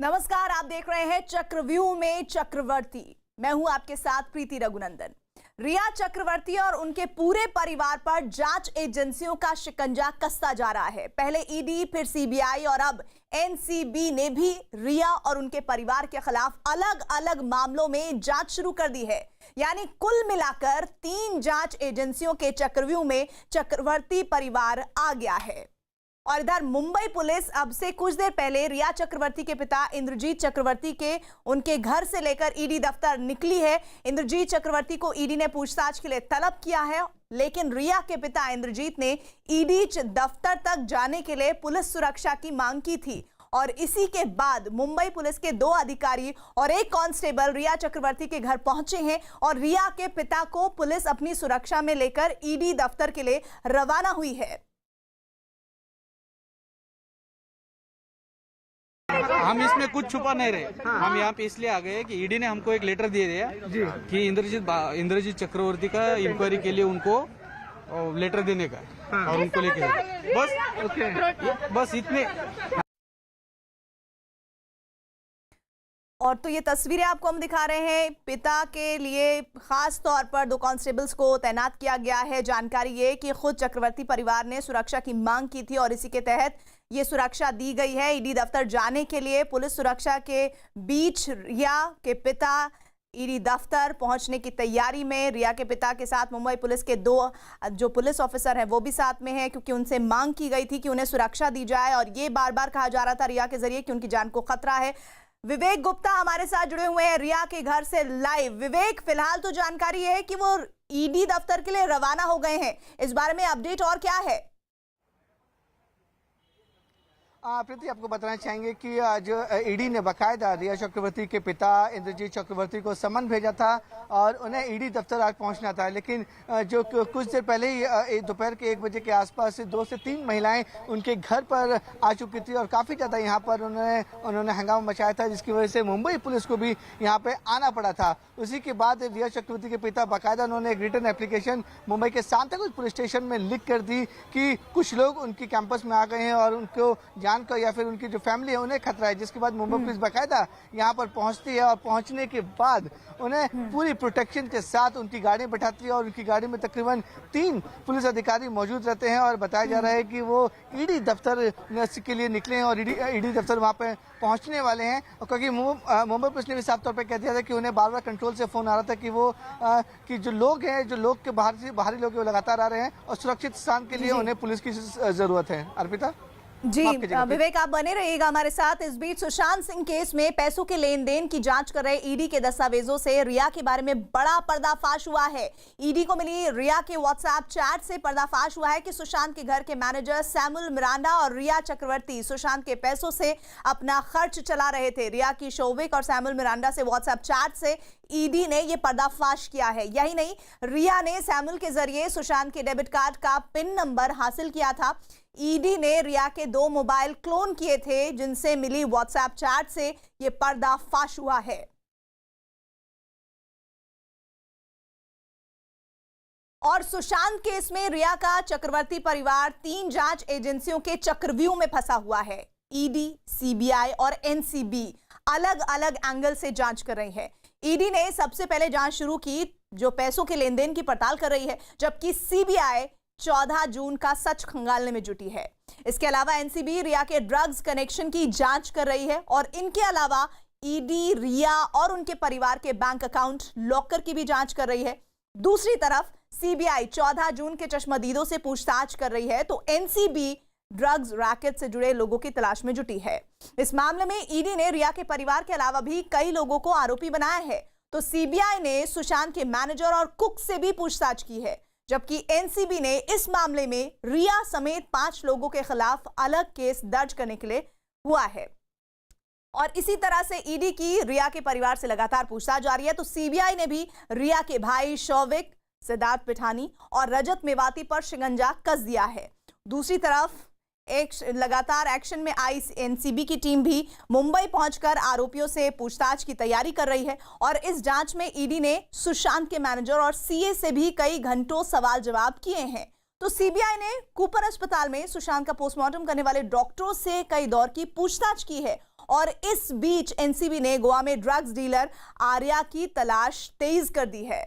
नमस्कार, आप देख रहे हैं चक्रव्यूह में चक्रवर्ती। मैं हूं आपके साथ प्रीति रघुनंदन। रिया चक्रवर्ती और उनके पूरे परिवार पर जांच एजेंसियों का शिकंजा कसता जा रहा है। पहले ईडी, फिर सीबीआई और अब एनसीबी ने भी रिया और उनके परिवार के खिलाफ अलग अलग मामलों में जांच शुरू कर दी है। यानी कुल मिलाकर 3 जांच एजेंसियों के चक्रव्यूह में चक्रवर्ती परिवार आ गया है। और इधर मुंबई पुलिस अब से कुछ देर पहले रिया चक्रवर्ती के पिता इंद्रजीत चक्रवर्ती के उनके घर से लेकर ईडी दफ्तर निकली है। इंद्रजीत चक्रवर्ती को ईडी ने पूछताछ के लिए तलब किया है, लेकिन रिया के पिता इंद्रजीत ने ईडी दफ्तर तक जाने के लिए पुलिस सुरक्षा की मांग की थी। और इसी के बाद मुंबई पुलिस के 2 अधिकारी और 1 कांस्टेबल रिया चक्रवर्ती के घर पहुंचे हैं और रिया के पिता को पुलिस अपनी सुरक्षा में लेकर ईडी दफ्तर के लिए रवाना हुई है। हम इसमें कुछ छुपा नहीं रहे। हम यहाँ पे इसलिए आ गए कि ईडी ने हमको एक लेटर दिए दिया कि इंद्रजीत चक्रवर्ती का इंक्वायरी के लिए उनको लेटर देने का और उनको लेके बस इतने। और तो ये तस्वीरें आपको हम दिखा रहे हैं। पिता के लिए खास तौर पर 2 कांस्टेबल्स को तैनात किया गया है। जानकारी ये कि खुद चक्रवर्ती परिवार ने सुरक्षा की मांग की थी और इसी के तहत ये सुरक्षा दी गई है। ईडी दफ्तर जाने के लिए पुलिस सुरक्षा के बीच रिया के पिता ईडी दफ्तर पहुंचने की तैयारी में। रिया के पिता के साथ मुंबई पुलिस के 2 जो पुलिस ऑफिसर हैं वो भी साथ में हैं, क्योंकि उनसे मांग की गई थी कि उन्हें सुरक्षा दी जाए और ये बार बार कहा जा रहा था रिया के जरिए कि उनकी जान को खतरा है। विवेक गुप्ता हमारे साथ जुड़े हुए हैं रिया के घर से लाइव। विवेक, फिलहाल तो जानकारी है कि वो ईडी दफ्तर के लिए रवाना हो गए हैं, इस बारे में अपडेट और क्या है? प्रीति, आपको बताना चाहेंगे कि जो ईडी ने बाकायदा रिया चक्रवर्ती के पिता इंद्रजीत चक्रवर्ती को समन भेजा था और उन्हें ईडी दफ्तर आज पहुंचना था, लेकिन जो कुछ देर पहले ही दोपहर के 1 बजे के आसपास 2 से 3 महिलाएं उनके घर पर आ चुकी थी और काफ़ी ज़्यादा यहां पर उन्होंने हंगामा मचाया था, जिसकी वजह से मुंबई पुलिस को भी यहां पर आना पड़ा था। उसी के बाद रिया चक्रवर्ती के पिता बाकायदा उन्होंने एक रिटन एप्लीकेशन मुंबई के सांताक्रूज पुलिस स्टेशन में लिख कर दी कि कुछ लोग उनकी कैंपस में आ गए हैं और उनको जान का या फिर उनकी जो फैमिली है उन्हें खतरा है। जिसके बाद मुंबई पुलिस बाकायदा यहाँ पर पहुंचती है और पहुंचने के बाद उन्हें पूरी प्रोटेक्शन के साथ उनकी गाड़ी बैठाती है और उनकी गाड़ी में तकरीबन 3 पुलिस अधिकारी मौजूद रहते हैं और बताया जा रहा है कि वो ईडी दफ्तर के लिए निकले हैं और ईडी दफ्तर वहाँ पे पहुंचने वाले हैं। क्योंकि मुंबई पुलिस ने भी साफ तौर पर कह दिया था कि उन्हें बार-बार कंट्रोल से फोन आ रहा था कि वो कि जो लोग हैं, जो लोग के बाहरी लोग वो लगातार आ रहे हैं और सुरक्षित स्थान के लिए उन्हें पुलिस की जरूरत है। अर्पिता जी, विवेक आप बने रहिएगा हमारे साथ। इस बीच सुशांत सिंह केस में पैसों के लेन देन की जांच कर रहे ईडी के दस्तावेजों से रिया के बारे में बड़ा पर्दाफाश हुआ है। ईडी को मिली रिया के व्हाट्सएप चैट से पर्दाफाश हुआ है कि सुशांत के घर के मैनेजर सैमुअल मिरांडा और रिया चक्रवर्ती सुशांत के पैसों से अपना खर्च चला रहे थे। रिया की शोविक और सैमुअल मिरांडा से व्हाट्सएप चैट से ईडी ने यह पर्दाफाश किया है। यही नहीं, रिया ने सैमुअल के जरिए सुशांत के डेबिट कार्ड का पिन नंबर हासिल किया था। ईडी ने रिया के 2 मोबाइल क्लोन किए थे, जिनसे मिली व्हाट्सएप चैट से यह पर्दाफाश हुआ है। और सुशांत केस में रिया का चक्रवर्ती परिवार 3 जांच एजेंसियों के चक्रव्यूह में फंसा हुआ है। ईडी, सीबीआई और एनसीबी अलग अलग एंगल से जांच कर रही है। ईडी ने सबसे पहले जांच शुरू की, जो पैसों के लेन देन की पड़ताल कर रही है, जबकि सीबीआई 14 जून का सच खंगालने में जुटी है। इसके अलावा एनसीबी रिया के ड्रग्स कनेक्शन की जांच कर रही है और इनके अलावा ईडी रिया और उनके परिवार के बैंक अकाउंट लॉकर की भी जांच कर रही है। दूसरी तरफ सीबीआई 14 जून के चश्मदीदों से पूछताछ कर रही है, तो एनसीबी ड्रग्स रैकेट से जुड़े लोगों की तलाश में जुटी है। इस मामले में ईडी ने रिया के परिवार के अलावा भी कई लोगों को आरोपी बनाया है, तो सीबीआई ने सुशांत के मैनेजर और कुक से भी पूछताछ की है, जबकि एनसीबी ने इस मामले में रिया समेत 5 लोगों के खिलाफ अलग केस दर्ज करने के लिए हुआ है। और इसी तरह से ईडी की रिया के परिवार से लगातार पूछताछ जारी है, तो सीबीआई ने भी रिया के भाई शौविक, सिद्धार्थ पिठानी और रजत मेवाती पर शिकंजा कस दिया है। दूसरी तरफ लगातार एक्शन में आई एनसीबी की टीम भी मुंबई पहुंचकर आरोपियों से पूछताछ की तैयारी कर रही है और इस जांच में ईडी ने सुशांत के मैनेजर और सीए से भी कई घंटों सवाल जवाब किए हैं। तो सीबीआई ने कूपर अस्पताल में सुशांत का पोस्टमार्टम करने वाले डॉक्टरों से कई दौर की पूछताछ की है और इस बीच एनसीबी ने गोवा में ड्रग्स डीलर आर्या की तलाश तेज कर दी है।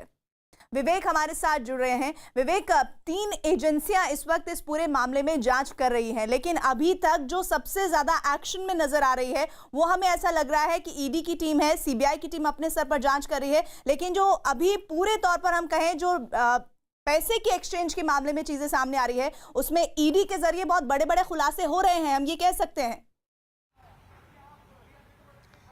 विवेक हमारे साथ जुड़ रहे हैं। विवेक, 3 एजेंसियां इस वक्त इस पूरे मामले में जांच कर रही हैं, लेकिन अभी तक जो सबसे ज्यादा एक्शन में नजर आ रही है वो हमें ऐसा लग रहा है कि ईडी की टीम है, सीबीआई की टीम अपने स्तर पर जांच कर रही है, लेकिन जो अभी पूरे तौर पर हम कहें जो पैसे की एक्सचेंज के मामले में चीजें सामने आ रही है उसमें ईडी के जरिए बहुत बड़े बड़े खुलासे हो रहे हैं, हम ये कह सकते हैं।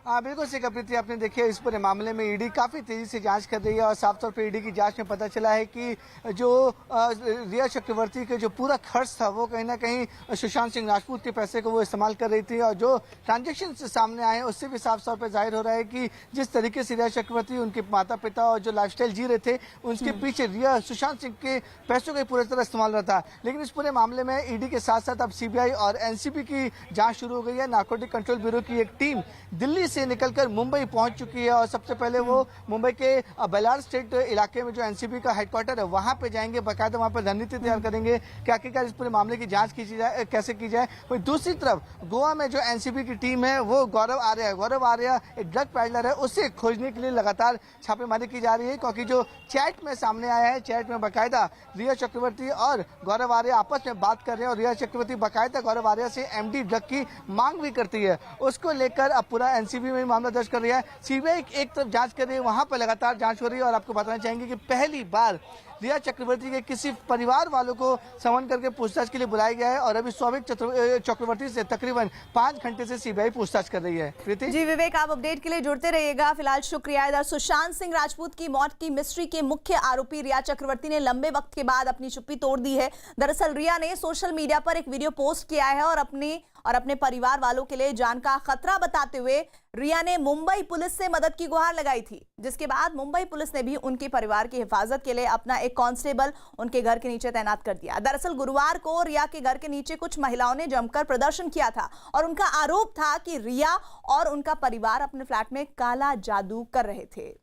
हाँ बिल्कुल सही कहा प्रीति, आपने देखिए इस पूरे मामले में ईडी काफ़ी तेज़ी से जांच कर रही है और साफ तौर पे ईडी की जांच में पता चला है कि जो रिया चक्रवर्ती के जो पूरा खर्च था वो कहीं ना कहीं सुशांत सिंह राजपूत के पैसे को वो इस्तेमाल कर रही थी और जो ट्रांजेक्शन सामने आए उससे भी साफ तौर पर जाहिर हो रहा है कि जिस तरीके से रिया चक्रवर्ती उनके माता पिता और जो लाइफस्टाइल जी रहे थे उनके पीछे रिया सुशांत सिंह के पैसों का पूरी तरह इस्तेमाल रहा था। लेकिन इस पूरे मामले में ईडी के साथ साथ अब सीबीआई और एनसीबी की जाँच शुरू हो गई है। नारकोटिक कंट्रोल ब्यूरो की एक टीम दिल्ली से निकलकर मुंबई पहुंच चुकी है और सबसे पहले वो मुंबई के बेलार स्टेट इलाके में जो एनसीबी का हेडक्वार्टर है वहां पे जाएंगे, बाकायदा वहां पर रणनीति तैयार करेंगे कि आखिरकार इस पूरे मामले की जांच की जाए, कैसे की जाए। वहीं दूसरी तरफ गोवा में जो एनसीबी की टीम है वो गौरव आर्या एक ड्रग पैडलर है, उसे खोजने के लिए लगातार छापेमारी की जा रही है क्योंकि जो चैट में सामने आया है, चैट में बाकायदा रिया चक्रवर्ती और गौरव आर्या आपस में बात कर रहे हैं और रिया चक्रवर्ती बाकायदा गौरव आर्या से एमडी ड्रग की मांग भी करती है। उसको लेकर अब पूरा एनसीबी में मामला दर्ज कर रही है। सीबीआई एक तरफ जांच कर रही है, वहां पर लगातार जांच हो रही है और आपको बताना चाहेंगे कि पहली बार रिया चक्रवर्ती के किसी परिवार वालों को समन करके पूछताछ के लिए बुलाया गया है और अभी सौभिक चक्रवर्ती से तकरीबन 5 घंटे से सीबीआई पूछताछ कर रही है। प्रीति जी विवेक, आप अपडेट के लिए जुड़ते रहिएगा। फिलहाल शुक्रिया। इधर सुशांत सिंह राजपूत की मौत की मिस्ट्री के मुख्य आरोपी रिया चक्रवर्ती ने लंबे वक्त के बाद अपनी चुप्पी तोड़ दी है। दरअसल रिया ने सोशल मीडिया पर एक वीडियो पोस्ट किया है और अपने परिवार वालों के लिए जान का खतरा बताते हुए रिया ने मुंबई पुलिस से मदद की गुहार लगाई थी, जिसके बाद मुंबई पुलिस ने भी उनके परिवार की हिफाजत के लिए अपना एक कांस्टेबल उनके घर के नीचे तैनात कर दिया। दरअसल गुरुवार को रिया के घर के नीचे कुछ महिलाओं ने जमकर प्रदर्शन किया था और उनका आरोप था कि रिया और उनका परिवार अपने फ्लैट में काला जादू कर रहे थे।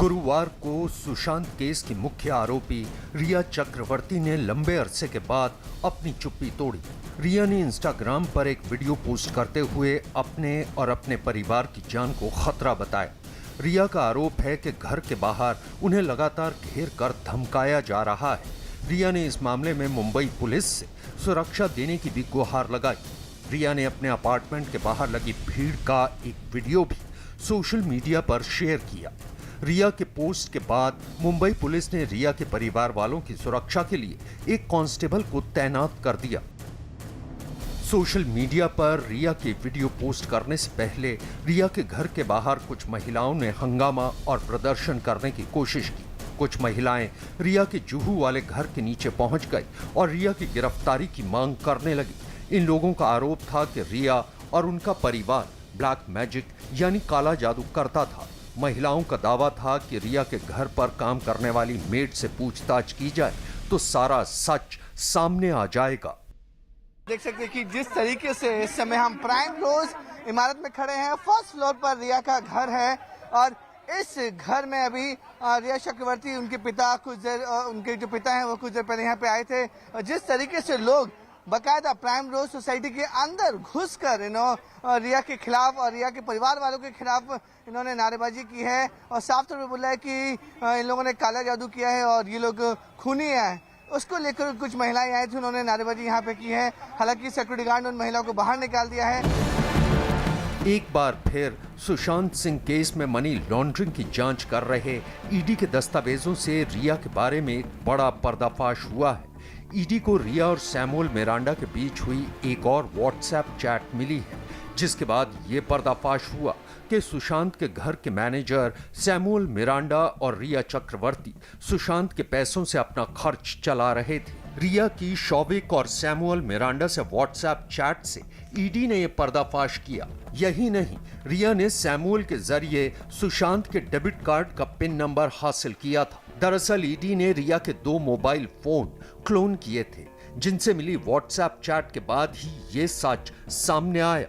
गुरुवार को सुशांत केस की मुख्य आरोपी रिया चक्रवर्ती ने लंबे अरसे के बाद अपनी चुप्पी तोड़ी। रिया ने इंस्टाग्राम पर एक वीडियो पोस्ट करते हुए अपने और अपने परिवार की जान को खतरा बताया। रिया का आरोप है कि घर के बाहर उन्हें लगातार घेर कर धमकाया जा रहा है। रिया ने इस मामले में मुंबई पुलिस से सुरक्षा देने की भी गुहार लगाई। रिया ने अपने अपार्टमेंट के बाहर लगी भीड़ का एक वीडियो भी सोशल मीडिया पर शेयर किया। रिया के पोस्ट के बाद मुंबई पुलिस ने रिया के परिवार वालों की सुरक्षा के लिए एक कांस्टेबल को तैनात कर दिया। सोशल मीडिया पर रिया के वीडियो पोस्ट करने से पहले रिया के घर के बाहर कुछ महिलाओं ने हंगामा और प्रदर्शन करने की कोशिश की। कुछ महिलाएं रिया के जुहू वाले घर के नीचे पहुंच गई और रिया की गिरफ्तारी की मांग करने लगी। इन लोगों का आरोप था कि रिया और उनका परिवार ब्लैक मैजिक यानी काला जादू करता था। महिलाओं का दावा था कि रिया के घर पर काम करने वाली मेड से पूछताछ की जाए तो सारा सच सामने आ जाएगा। देख सकते हैं कि जिस तरीके से इस समय हम प्राइम रोज इमारत में खड़े हैं, फर्स्ट फ्लोर पर रिया का घर है और इस घर में अभी रिया चक्रवर्ती उनके पिता उनके जो पिता हैं वो कुछ देर पहले यहाँ पे आए थे और जिस तरीके से लोग बाकायदा प्राइम रोज सोसाइटी के अंदर घुसकर रिया के खिलाफ और रिया के परिवार वालों के खिलाफ इन्होंने नारेबाजी की है और साफ तौर पर बोला है कि इन लोगों ने काला जादू किया है और ये लोग खूनी हैं। उसको लेकर कुछ महिलाएं आई थी, उन्होंने नारेबाजी यहाँ पे की है। हालांकि सिक्योरिटी गार्ड ने उन महिलाओं को बाहर निकाल दिया है। एक बार फिर सुशांत सिंह केस में मनी लॉन्ड्रिंग की जांच कर रहे ईडी के दस्तावेजों से रिया के बारे में एक बड़ा पर्दाफाश हुआ है। ईडी को रिया और सैमुअल मिरांडा के बीच हुई एक और व्हाट्सएप चैट मिली है, जिसके बाद ये पर्दाफाश हुआ कि सुशांत के घर के मैनेजर सैमुअल मिरांडा और रिया चक्रवर्ती सुशांत के पैसों से अपना खर्च चला रहे थे। रिया की शौविक और सैमुअल मिरांडा से व्हाट्सएप चैट से ईडी ने यह पर्दाफाश किया। यही नहीं, रिया ने सैमुअल के जरिए सुशांत के डेबिट कार्ड का पिन नंबर हासिल किया था। दरअसल ईडी ने रिया के 2 मोबाइल फोन क्लोन किए थे, जिनसे मिली व्हाट्सएप चैट के बाद ही ये सच सामने आया।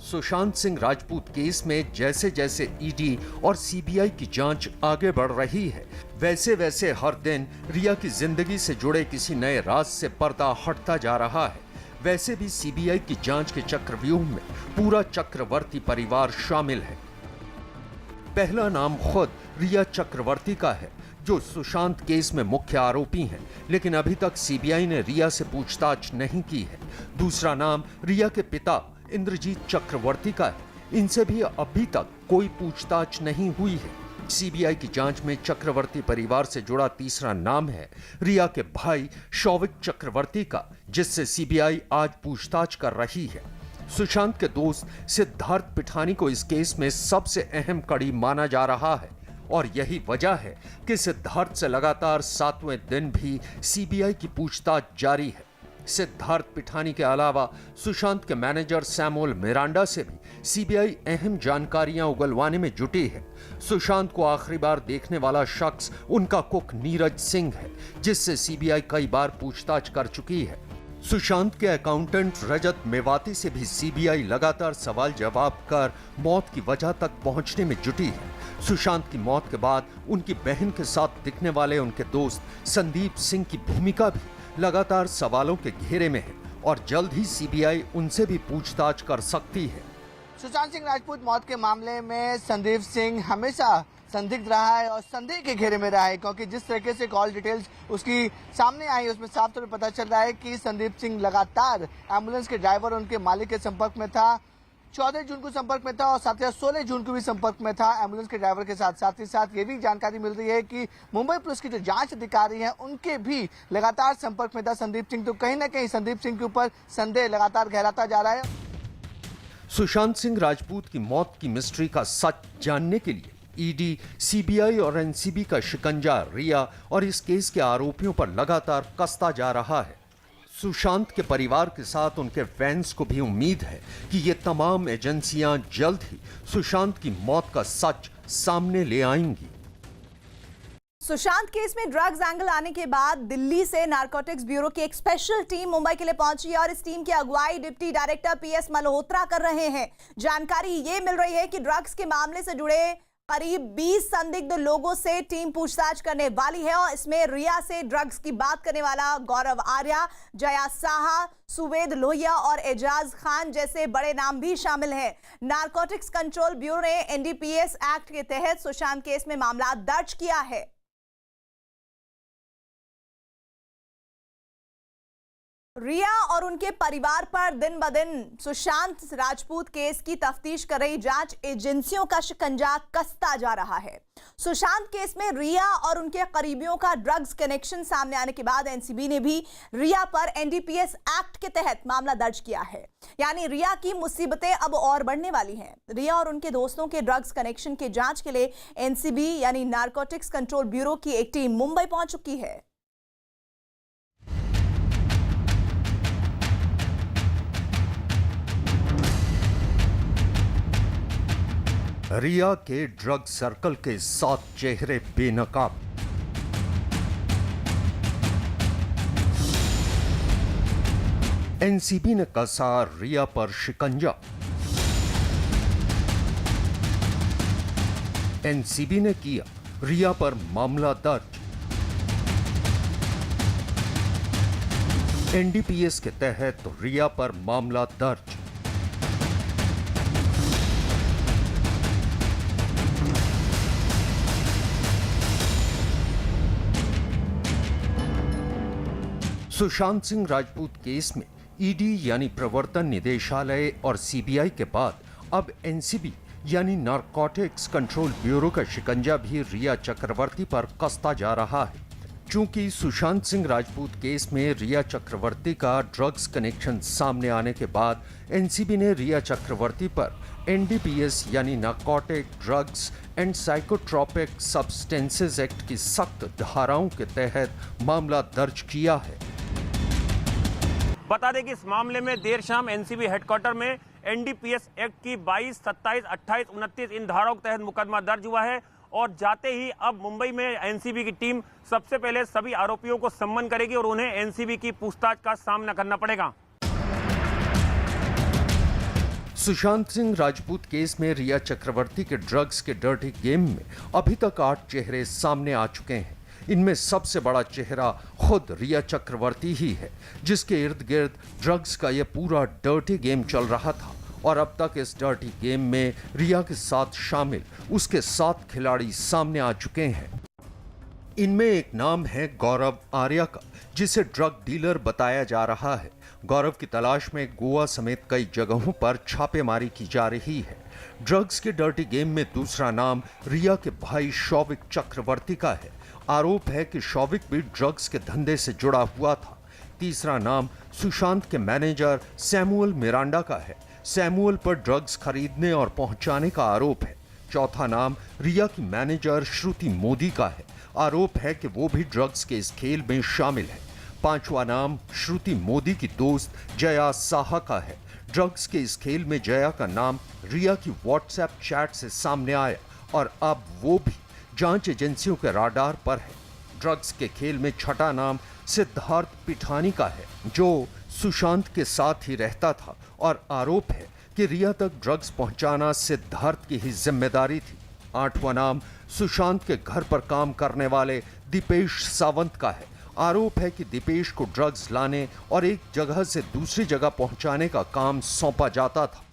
सुशांत सिंह राजपूत केस में जैसे जैसे ईडी और सीबीआई की जांच आगे बढ़ रही है, वैसे वैसे हर दिन रिया की जिंदगी से जुड़े किसी नए राज से पर्दा हटता जा रहा है। वैसे भी सीबीआई की जांच के चक्रव्यूह में पूरा चक्रवर्ती परिवार शामिल है। पहला नाम खुद रिया चक्रवर्ती का है, जो सुशांत केस में मुख्य आरोपी हैं, लेकिन अभी तक सीबीआई ने रिया से पूछताछ नहीं की है। दूसरा नाम रिया के पिता इंद्रजीत चक्रवर्ती का है। इनसे भी अभी तक कोई पूछताछ नहीं हुई है। सीबीआई की जांच में चक्रवर्ती परिवार से जुड़ा तीसरा नाम है रिया के भाई शौविक चक्रवर्ती का, जिससे सीबीआई आज पूछताछ कर रही है। सुशांत के दोस्त सिद्धार्थ पिठानी को इस केस में सबसे अहम कड़ी माना जा रहा है और यही वजह है कि सिद्धार्थ से लगातार 7वें दिन भी सीबीआई की पूछताछ जारी है। सिद्धार्थ पिठानी के अलावा सुशांत के मैनेजर सैमुअल मिरांडा से भी सीबीआई अहम जानकारियां उगलवाने में जुटी है। सुशांत को आखिरी बार देखने वाला शख्स उनका कुक नीरज सिंह है, जिससे सीबीआई कई बार पूछताछ कर चुकी है। सुशांत के अकाउंटेंट रजत मेवाती से भी सीबीआई लगातार सवाल जवाब कर मौत की वजह तक पहुंचने में जुटी है। सुशांत की मौत के बाद उनकी बहन के साथ दिखने वाले उनके दोस्त संदीप सिंह की भूमिका भी लगातार सवालों के घेरे में है और जल्द ही सीबीआई उनसे भी पूछताछ कर सकती है। सुशांत सिंह राजपूत मौत के मामले में संदीप सिंह हमेशा संदिग्ध रहा है और संदेह के घेरे में रहा है, क्योंकि जिस तरीके से कॉल डिटेल्स उसकी सामने आई उसमें साफ तौर पर पता चल रहा है कि संदीप सिंह लगातार एम्बुलेंस के ड्राइवर और उनके मालिक के संपर्क में था। 14 जून को संपर्क में था और साथ ही 16 जून को भी संपर्क में था एम्बुलेंस के ड्राइवर के साथ। साथ ही साथ ये भी जानकारी मिल रही है कि मुंबई पुलिस की जो जांच अधिकारी हैं उनके भी लगातार संपर्क में था संदीप सिंह। तो कहीं ना कहीं संदीप सिंह के ऊपर संदेह लगातार गहराता जा रहा है। सुशांत सिंह राजपूत की मौत की मिस्ट्री का सच जानने के लिए ईडी, सीबीआई और एनसीबी का शिकंजा रिया और इस केस के आरोपियों पर लगातार कसता जा रहा है। सुशांत के परिवार के साथ उनके फैंस को भी उम्मीद है कि ये तमाम एजेंसियां जल्द ही सुशांत की मौत का सच सामने ले आएंगी। सुशांत केस में ड्रग्स एंगल आने के बाद दिल्ली से नारकोटिक्स ब्यूरो की एक स्पेशल टीम मुंबई के लिए पहुंची है और इस टीम की अगुवाई डिप्टी डायरेक्टर पीएस मल्होत्रा कर रहे हैं। जानकारी ये मिल रही है कि ड्रग्स के मामले से जुड़े करीब 20 संदिग्ध लोगों से टीम पूछताछ करने वाली है और इसमें रिया से ड्रग्स की बात करने वाला गौरव आर्या, जया साहा, सुवेद लोहिया और एजाज खान जैसे बड़े नाम भी शामिल हैं। नारकोटिक्स कंट्रोल ब्यूरो ने एनडीपीएस एक्ट के तहत सुशांत केस में मामला दर्ज किया है। रिया और उनके परिवार पर दिन ब दिन सुशांत राजपूत केस की तफ्तीश कर रही जांच एजेंसियों का शिकंजा कसता जा रहा है। सुशांत केस में रिया और उनके करीबियों का ड्रग्स कनेक्शन सामने आने के बाद एनसीबी ने भी रिया पर एनडीपीएस एक्ट के तहत मामला दर्ज किया है। यानी रिया की मुसीबतें अब और बढ़ने वाली हैं। रिया और उनके दोस्तों के ड्रग्स कनेक्शन के जांच के लिए एनसीबी यानी नारकोटिक्स कंट्रोल ब्यूरो की एक टीम मुंबई पहुंच चुकी है। रिया के ड्रग सर्कल के 7 चेहरे बेनकाब। एनसीबी ने कसा रिया पर शिकंजा। एनसीबी ने किया रिया पर मामला दर्ज। एनडीपीएस के तहत रिया पर मामला दर्ज। सुशांत सिंह राजपूत केस में ईडी यानी प्रवर्तन निदेशालय और सीबीआई के बाद अब एनसीबी यानी नारकोटिक्स कंट्रोल ब्यूरो का शिकंजा भी रिया चक्रवर्ती पर कसता जा रहा है। चूंकि सुशांत सिंह राजपूत केस में रिया चक्रवर्ती का ड्रग्स कनेक्शन सामने आने के बाद एनसीबी ने रिया चक्रवर्ती पर एनडीपीएस यानी narcotic drugs and psychotropic substances act की सख्त धाराओं के तहत मामला दर्ज किया है। बता दें कि इस मामले में देर शाम एनसीबी हेडक्वार्टर में एनडीपीएस एक्ट की 22, 27, 28, 29 इन धाराओं के तहत मुकदमा दर्ज हुआ है और जाते ही अब मुंबई में एनसीबी की टीम सबसे पहले सभी आरोपियों को सम्मन करेगी और उन्हें एनसीबी की पूछताछ का सामना करना पड़ेगा। सुशांत सिंह राजपूत केस में रिया चक्रवर्ती के ड्रग्स के डर्टी गेम में अभी तक 8 चेहरे सामने आ चुके हैं। इनमें सबसे बड़ा चेहरा खुद रिया चक्रवर्ती ही है, जिसके इर्द गिर्द ड्रग्स का यह पूरा डर्टी गेम चल रहा था। और अब तक इस डर्टी गेम में रिया के साथ शामिल उसके 7 खिलाड़ी सामने आ चुके हैं। इनमें एक नाम है गौरव आर्या का, जिसे ड्रग डीलर बताया जा रहा है। गौरव की तलाश में गोवा समेत कई जगहों पर छापेमारी की जा रही है। ड्रग्स के डर्टी गेम में दूसरा नाम रिया के भाई शौविक चक्रवर्ती का है। आरोप है कि शौविक भी ड्रग्स के धंधे से जुड़ा हुआ था। तीसरा नाम सुशांत के मैनेजर सैमुअल मिरांडा का है। सैमुअल पर ड्रग्स खरीदने और पहुंचाने का आरोप है। चौथा नाम रिया की मैनेजर श्रुति मोदी का है। आरोप है कि वो भी ड्रग्स के इस खेल में शामिल है। पांचवा नाम श्रुति मोदी की दोस्त जया साहा का है। ड्रग्स के इस खेल में जया का नाम रिया की व्हाट्सएप चैट से सामने आया और अब वो भी जांच एजेंसियों के राडार पर है। ड्रग्स के खेल में छठा नाम सिद्धार्थ पिठानी का है, जो सुशांत के साथ ही रहता था और आरोप है कि रिया तक ड्रग्स पहुंचाना सिद्धार्थ की ही जिम्मेदारी थी। आठवां नाम सुशांत के घर पर काम करने वाले दीपेश सावंत का है। आरोप है कि दीपेश को ड्रग्स लाने और एक जगह से दूसरी जगह पहुंचाने का काम सौंपा जाता था।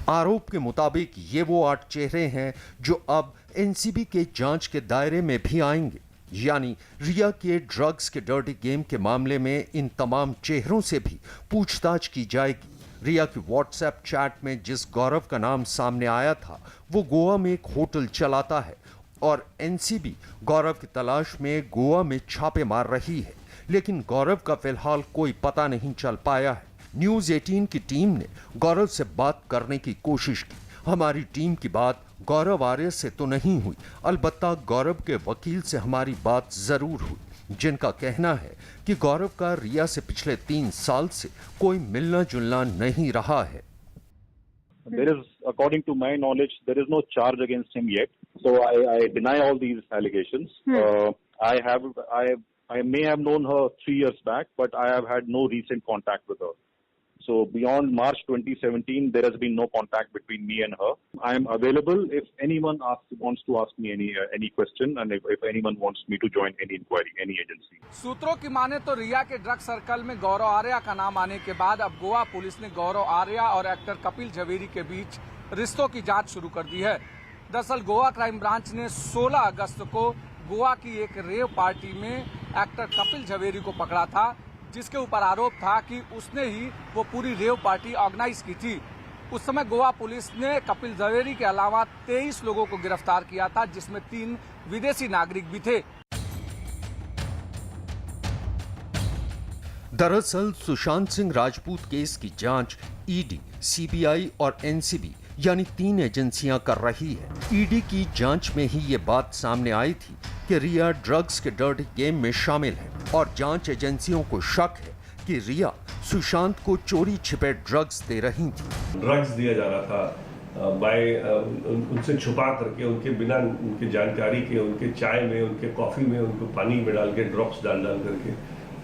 आरोप के मुताबिक ये वो 8 चेहरे हैं जो अब एनसीबी के जांच के दायरे में भी आएंगे। यानी रिया के ड्रग्स के डर्टी गेम के मामले में इन तमाम चेहरों से भी पूछताछ की जाएगी। रिया की व्हाट्सएप चैट में जिस गौरव का नाम सामने आया था, वो गोवा में एक होटल चलाता है और एनसीबी गौरव की तलाश में गोवा में छापे मार रही है, लेकिन गौरव का फिलहाल कोई पता नहीं चल पाया है। न्यूज़ 18 की टीम ने गौरव से बात करने की कोशिश की। हमारी टीम की बात गौरव आर्य से तो नहीं हुई, अलबत्ता गौरव के वकील से हमारी बात जरूर हुई, जिनका कहना है कि गौरव का रिया से पिछले 3 साल से कोई मिलना जुलना नहीं रहा है। There is, according to my knowledge, there is no charge against him yet. So I deny all these allegations. I may have known her 3 years back, but I have had no recent contact with her. So beyond March 2017, there has been no contact between me and her. I am available if anyone wants to ask me any question, and if anyone wants me to join any inquiry, any agency. सूत्रों की माने तो रिया के drug circle में गौरव आर्या का नाम आने के बाद अब गोवा पुलिस ने गौरव आर्या और एक्टर कपिल झवेरी के बीच रिश्तों की जांच शुरू कर दी है। दरअसल गोवा क्राइम ब्रांच ने 16 अगस्त को गोवा की एक रेव पार्टी में एक्टर कपिल झवेरी को पकड़ा था, जिसके ऊपर आरोप था कि उसने ही वो पूरी रेव पार्टी ऑर्गेनाइज की थी। उस समय गोवा पुलिस ने कपिल झवेरी के अलावा 23 लोगों को गिरफ्तार किया था, जिसमें 3 विदेशी नागरिक भी थे। दरअसल सुशांत सिंह राजपूत केस की जांच ईडी, सीबीआई और एनसीबी यानी 3 एजेंसियां कर रही है। ईडी की जांच में ही ये बात सामने आई थी कि रिया ड्रग्स के डर्टी गेम में शामिल है और जांच एजेंसियों को शक है कि रिया सुशांत को चोरी छिपे ड्रग्स दे रही थी। ड्रग्स दिया जा रहा था उनसे छुपा करके, उनके बिना उनकी जानकारी के, उनके चाय में, उनके कॉफी में, उनको पानी में डाल के ड्रॉप्स डाल करके।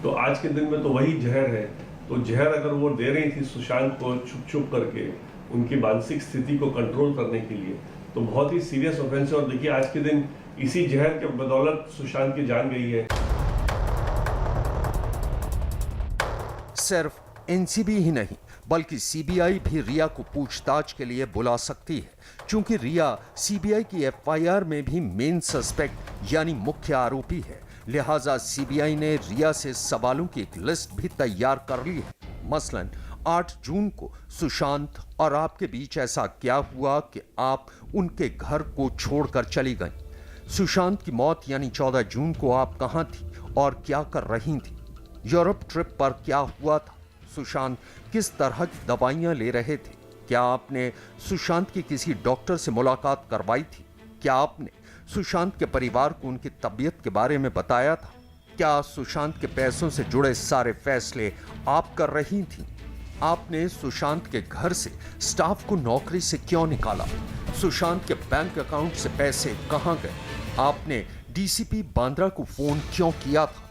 तो आज के दिन में तो वही जहर है। तो जहर अगर वो दे रही थी सुशांत को छुप करके उनकी मानसिक स्थिति को कंट्रोल करने के लिए, तो बहुत ही सीरियस ऑफेंस है। और देखिए आज के दिन इसी जहर के बदौलत सुशांत की जान गई है। सिर्फ एनसीबी ही नहीं बल्कि सीबीआई भी रिया को पूछताछ के लिए बुला सकती है, क्योंकि रिया सीबीआई की एफआईआर में भी मेन सस्पेक्ट यानी मुख्य आरोपी है। लिहाजा सीबीआई ने रिया से सवालों की एक लिस्ट भी तैयार कर ली है। मसलन 8 जून को सुशांत और आपके बीच ऐसा क्या हुआ कि आप उनके घर को छोड़कर चली गईं? सुशांत की मौत यानी 14 जून को आप कहां थी और क्या कर रही थी? यूरोप ट्रिप पर क्या हुआ था? सुशांत किस तरह की दवाइयां ले रहे थे? क्या आपने सुशांत की किसी डॉक्टर से मुलाकात करवाई थी? क्या आपने सुशांत के परिवार को उनकी तबीयत के बारे में बताया था? क्या सुशांत के पैसों से जुड़े सारे फैसले आप कर रही थी? आपने सुशांत के घर से स्टाफ को नौकरी से क्यों निकाला? सुशांत के बैंक अकाउंट से पैसे कहां गए? आपने डीसीपी बांद्रा को फोन क्यों किया था?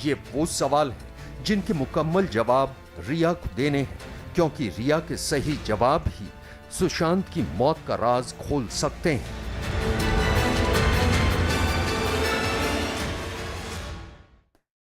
ये वो सवाल है जिनके मुकम्मल जवाब रिया को देने हैं, क्योंकि रिया के सही जवाब ही सुशांत की मौत का राज खोल सकते हैं।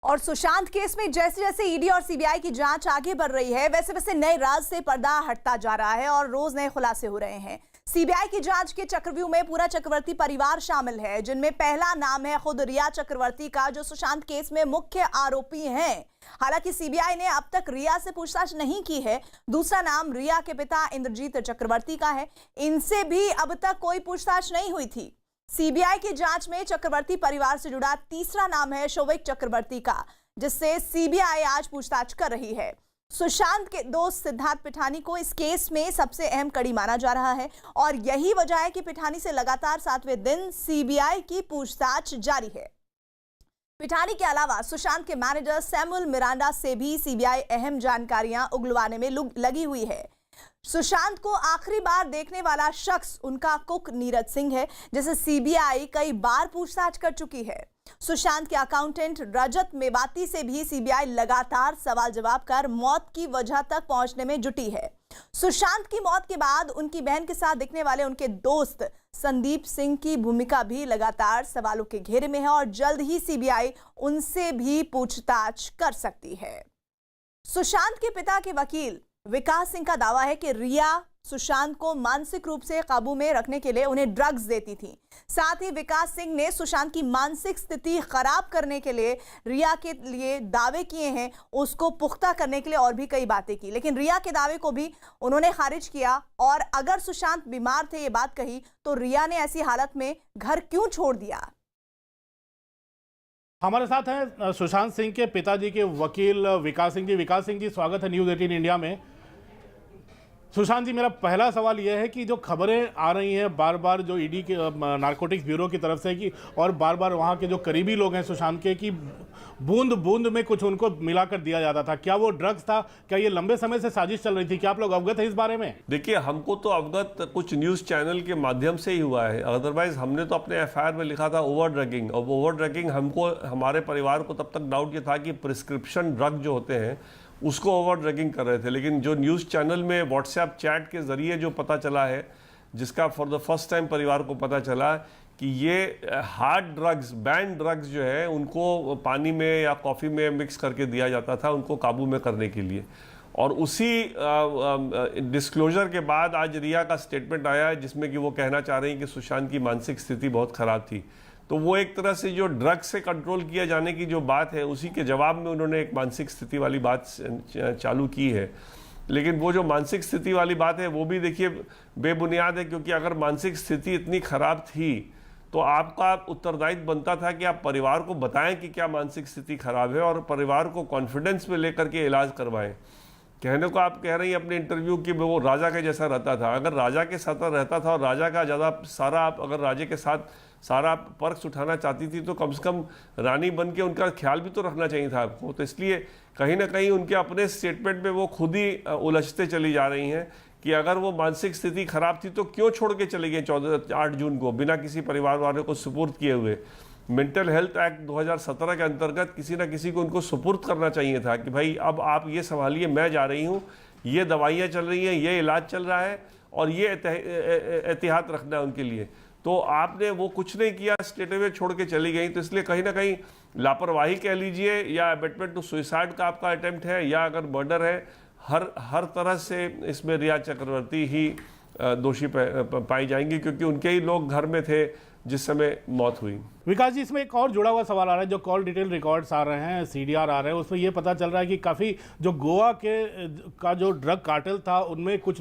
और सुशांत केस में जैसे जैसे ईडी और सीबीआई की जांच आगे बढ़ रही है, वैसे वैसे नए राज से पर्दा हटता जा रहा है और रोज नए खुलासे हो रहे हैं। सीबीआई की जांच के चक्रव्यूह में पूरा चक्रवर्ती परिवार शामिल है, जिनमें पहला नाम है खुद रिया चक्रवर्ती का, जो सुशांत केस में मुख्य आरोपी हैं। हालांकि सीबीआई ने अब तक रिया से पूछताछ नहीं की है। दूसरा नाम रिया के पिता इंद्रजीत चक्रवर्ती का है। इनसे भी अब तक कोई पूछताछ नहीं हुई थी। सीबीआई की जांच में चक्रवर्ती परिवार से जुड़ा तीसरा नाम है शोविक चक्रवर्ती का, जिससे सीबीआई आज पूछताछ कर रही है। सुशांत के दोस्त सिद्धार्थ पिठानी को इस केस में सबसे अहम कड़ी माना जा रहा है और यही वजह है कि पिठानी से लगातार 7वें दिन सीबीआई की पूछताछ जारी है। पिठानी के अलावा सुशांत के मैनेजर सैमुअल मिरांडा से भी सीबीआई अहम जानकारियां उगलवाने में लगी हुई है। सुशांत को आखिरी बार देखने वाला शख्स उनका कुक नीरज सिंह है, जिसे सीबीआई कई बार पूछताछ कर चुकी है। सुशांत के अकाउंटेंट रजत मेवाती से भी सीबीआई लगातार सवाल जवाब कर मौत की वजह तक पहुंचने में जुटी है। सुशांत की मौत के बाद उनकी बहन के साथ दिखने वाले उनके दोस्त संदीप सिंह की भूमिका भी लगातार सवालों के घेरे में है और जल्द ही सीबीआई उनसे भी पूछताछ कर सकती है। सुशांत के पिता के वकील विकास सिंह का दावा है कि रिया सुशांत को मानसिक रूप से काबू में रखने के लिए उन्हें ड्रग्स देती थी। साथ ही विकास सिंह ने सुशांत की मानसिक स्थिति खराब करने के लिए रिया के लिए दावे किए हैं, उसको पुख्ता करने के लिए और भी कई बातें की, लेकिन रिया के दावे को भी उन्होंने खारिज किया। और अगर सुशांत बीमार थे, ये बात कही, तो रिया ने ऐसी हालत में घर क्यों छोड़ दिया? हमारे साथ हैं सुशांत सिंह के पिताजी के वकील विकास सिंह जी। विकास सिंह जी, स्वागत है न्यूज़ 18 इंडिया में। सुशांत जी, मेरा पहला सवाल यह है कि जो खबरें आ रही हैं बार बार, जो ईडी के नारकोटिक्स ब्यूरो की तरफ से, कि और बार बार वहाँ के जो करीबी लोग हैं सुशांत के, कि बूंद बूंद में कुछ उनको मिलाकर दिया जाता था, क्या वो ड्रग्स था? क्या ये लंबे समय से साजिश चल रही थी? क्या आप लोग अवगत हैं इस बारे में? देखिए, हमको तो अवगत कुछ न्यूज़ चैनल के माध्यम से ही हुआ है, अदरवाइज हमने तो अपने एफआईआर में लिखा था ओवर ड्रगिंग। और ओवर ड्रगिंग हमको, हमारे परिवार को तब तक डाउट ये था कि प्रिस्क्रिप्शन ड्रग जो होते हैं उसको ओवर ड्रगिंग कर रहे थे। लेकिन जो न्यूज़ चैनल में व्हाट्सएप चैट के ज़रिए जो पता चला है, जिसका फॉर द फर्स्ट टाइम परिवार को पता चला कि ये हार्ड ड्रग्स, बैन ड्रग्स जो है, उनको पानी में या कॉफ़ी में मिक्स करके दिया जाता था उनको काबू में करने के लिए। और उसी डिस्क्लोजर के बाद आज रिया का स्टेटमेंट आया है, जिसमें कि वो कहना चाह रही हैं कि सुशांत की मानसिक स्थिति बहुत ख़राब थी। तो वो एक तरह से जो ड्रग्स से कंट्रोल किया जाने की जो बात है, उसी के जवाब में उन्होंने एक मानसिक स्थिति वाली बात चालू की है। लेकिन वो जो मानसिक स्थिति वाली बात है वो भी देखिए बेबुनियाद है, क्योंकि अगर मानसिक स्थिति इतनी खराब थी तो आपका उत्तरदायित्व बनता था कि आप परिवार को बताएं कि क्या मानसिक स्थिति खराब है और परिवार को कॉन्फिडेंस में लेकर के इलाज करवाएं। कहने को आप कह रही हैं अपने इंटरव्यू कि वो राजा के जैसा रहता था। अगर राजा के साथ रहता था और राजा का ज़्यादा सारा, आप अगर राजे के साथ सारा पर्क्स उठाना चाहती थी तो कम से कम रानी बन के उनका ख्याल भी तो रखना चाहिए था आपको। तो इसलिए कहीं ना कहीं उनके अपने स्टेटमेंट में वो खुद ही उलझते चली जा रही हैं कि अगर वो मानसिक स्थिति खराब थी तो क्यों छोड़ के चले गए 8 जून को बिना किसी परिवार वाले को सुपुर्द किए हुए। मेंटल हेल्थ एक्ट 2017 के अंतर्गत किसी ना किसी को उनको सुपुर्द करना चाहिए था कि भाई अब आप ये संभालिए, मैं जा रही हूँ, ये दवाइयाँ चल रही हैं, ये इलाज चल रहा है और ये एहतियात रखना है उनके लिए। तो आपने वो कुछ नहीं किया, स्ट्रेट अवे छोड़ के चली गई। तो इसलिए कहीं ना कहीं लापरवाही कह लीजिए या अबेटमेंट टू सुसाइड का आपका अटेम्प्ट है या अगर मर्डर है, हर तरह से इसमें रिया चक्रवर्ती ही दोषी पाई जाएंगी, क्योंकि उनके ही लोग घर में थे जिस समय मौत हुई। विकास जी, इसमें एक और जुड़ा हुआ सवाल आ रहा है। जो कॉल डिटेल रिकॉर्ड्स आ रहे हैं, सीडीआर आ रहे हैं, उसमें ये पता चल रहा है कि काफ़ी जो गोवा का जो ड्रग कार्टेल था, उनमें कुछ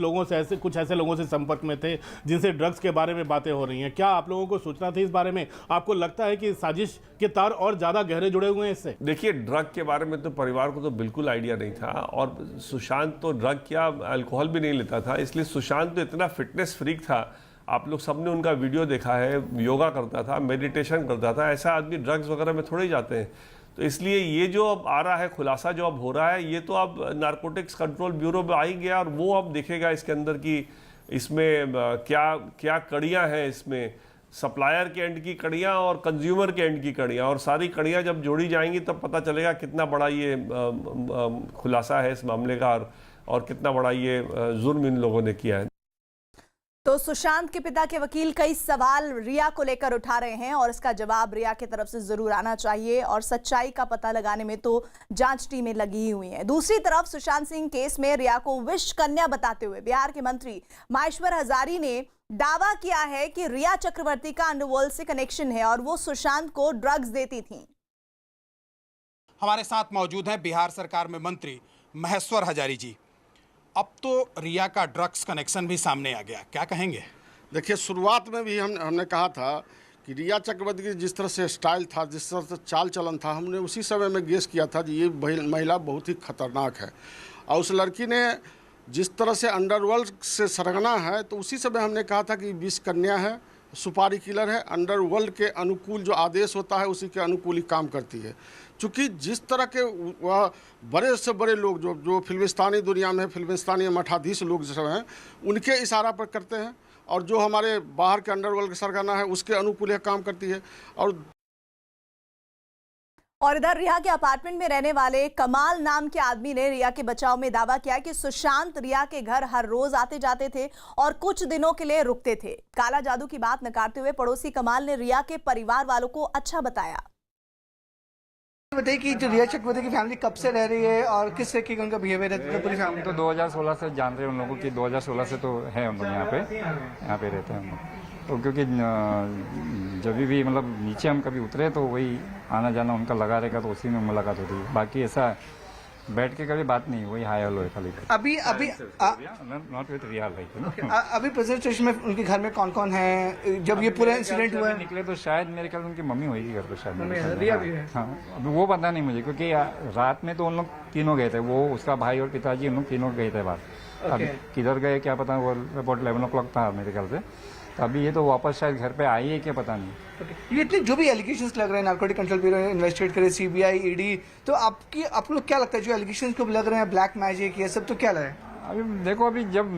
ऐसे लोगों से संपर्क में थे जिनसे ड्रग्स के बारे में बातें हो रही हैं। क्या आप लोगों को सूचना थी इस बारे में? आपको लगता है कि साजिश के तार और ज़्यादा गहरे जुड़े हुए हैं इससे? देखिए, ड्रग के बारे में तो परिवार को तो बिल्कुल आइडिया नहीं था और सुशांत तो ड्रग क्या अल्कोहल भी नहीं लेता था। इसलिए सुशांत तो इतना फिटनेस फ्रीक था, आप लोग सबने उनका वीडियो देखा है, योगा करता था, मेडिटेशन करता था। ऐसा आदमी ड्रग्स वगैरह में थोड़े ही जाते हैं। तो इसलिए ये जो अब आ रहा है खुलासा, जो अब हो रहा है, ये तो अब नारकोटिक्स कंट्रोल ब्यूरो में आ ही गया और वो अब देखेगा इसके अंदर की इसमें क्या क्या कड़ियाँ हैं इसमें। सप्लायर के एंड की कड़ियाँ और कंज्यूमर के एंड की कड़ियाँ, और सारी कड़ियाँ जब जोड़ी जाएंगी तब पता चलेगा कितना बड़ा ये खुलासा है इस मामले का, और कितना बड़ा ये जुर्म इन लोगों ने किया है। तो सुशांत के पिता के वकील कई सवाल रिया को लेकर उठा रहे हैं और इसका जवाब रिया की तरफ से जरूर आना चाहिए और सच्चाई का पता लगाने में तो जांच टीमें लगी हुई हैं। दूसरी तरफ सुशांत सिंह केस में रिया को विष कन्या बताते हुए बिहार के मंत्री माहेश्वर हजारी ने दावा किया है कि रिया चक्रवर्ती का अंडरवर्ल्ड से कनेक्शन है और वो सुशांत को ड्रग्स देती थी। हमारे साथ मौजूद हैं बिहार सरकार में मंत्री माहेश्वर हजारी जी। अब तो रिया का ड्रग्स कनेक्शन भी सामने आ गया, क्या कहेंगे? देखिए, शुरुआत में भी हमने कहा था कि रिया चक्रवर्ती की जिस तरह से स्टाइल था, जिस तरह से चाल चलन था, हमने उसी समय में गेस किया था कि ये महिला बहुत ही खतरनाक है। और उस लड़की ने जिस तरह से अंडरवर्ल्ड से सरगना है, तो उसी समय हमने कहा था कि विष कन्या है, सुपारी किलर है, अंडरवर्ल्ड के अनुकूल जो आदेश होता है उसी के अनुकूल ही काम करती है। चूँकि जिस तरह के वह बड़े से बड़े लोग जो फिल्मिस्तानी दुनिया में फिल्मिस्तानी मठाधीश लोग जो हैं उनके इशारा पर करते हैं, और जो हमारे बाहर के अंडरवर्ल्ड का सरगना है उसके अनुकूल काम करती है। और इधर रिया के अपार्टमेंट में रहने वाले कमाल नाम के आदमी ने रिया के बचाव में दावा किया कि सुशांत रिया के घर हर रोज आते जाते थे और कुछ दिनों के लिए रुकते थे। काला जादू की बात नकारते हुए पड़ोसी कमाल ने रिया के परिवार वालों को अच्छा बताया। बताइए कि जो रिया चक्रवर्ती की फैमिली कब से रह रही है और किस तरीके का उनका बिहेवियर है पूरी फैमिली? तो 2016 से जान रहे हैं उन लोगों की, 2016 से तो है हम लोग यहाँ पे रहते हैं हम लोग। तो क्योंकि जब भी मतलब नीचे हम कभी उतरे तो वही आना जाना उनका लगा रहेगा, तो उसी में मुलाकात होती है। बाकी ऐसा बैठ के कभी बात नहीं, वही हाय हेलो है खाली। अभी नॉट विद रिया लाइक। अभी प्रेजेंट सिचुएशन में उनके घर में कौन कौन है? जब ये पूरा इंसिडेंट हुआ निकले तो शायद मेरे ख्याल उनकी मम्मी होगी घर पे, शायद रिया भी है। हाँ, अभी वो पता नहीं मुझे, क्योंकि रात में तो उन लोग तीनों गए थे, वो उसका भाई और पिताजी उन लोग तीनों गए थे बाहर। अब किधर गए क्या पता, वो अबाउट 11 o'clock था मेरे ख्याल से। अभी ये तो वापस शायद घर पे आई है क्या पता नहीं। ये इतने जो भी एलिगेशंस लग रहे हैं, नार्कोटिक कंट्रोल ब्यूरो इन्वेस्टिगेट करे, सीबीआई, ईडी, तो आप लोग क्या लगता है जो एलिगेशंस को लग रहे हैं ब्लैक मैजिक ये सब, तो क्या लग रहा है? अभी देखो, अभी जब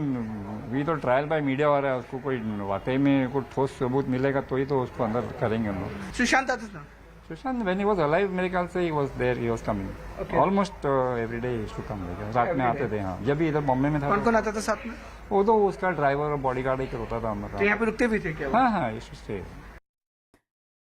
भी तो ट्रायल बाय मीडिया हो रहा है, उसको कोई वाकई में कोई ठोस सबूत मिलेगा तो ही तो उसको अंदर करेंगे हम लोग। सुशांत आता था? Sushant when he was alive मेरे ख्याल से he was there, he was coming almost every day he to come, रात में आते थे। हाँ, जब भी इधर बॉम्बे में था। कौन कौन आता था साथ में? वो तो उसका ड्राइवर और बॉडीगार्ड ही होता था हमारा। तो यहाँ पे रुकते भी थे क्या? हाँ, ये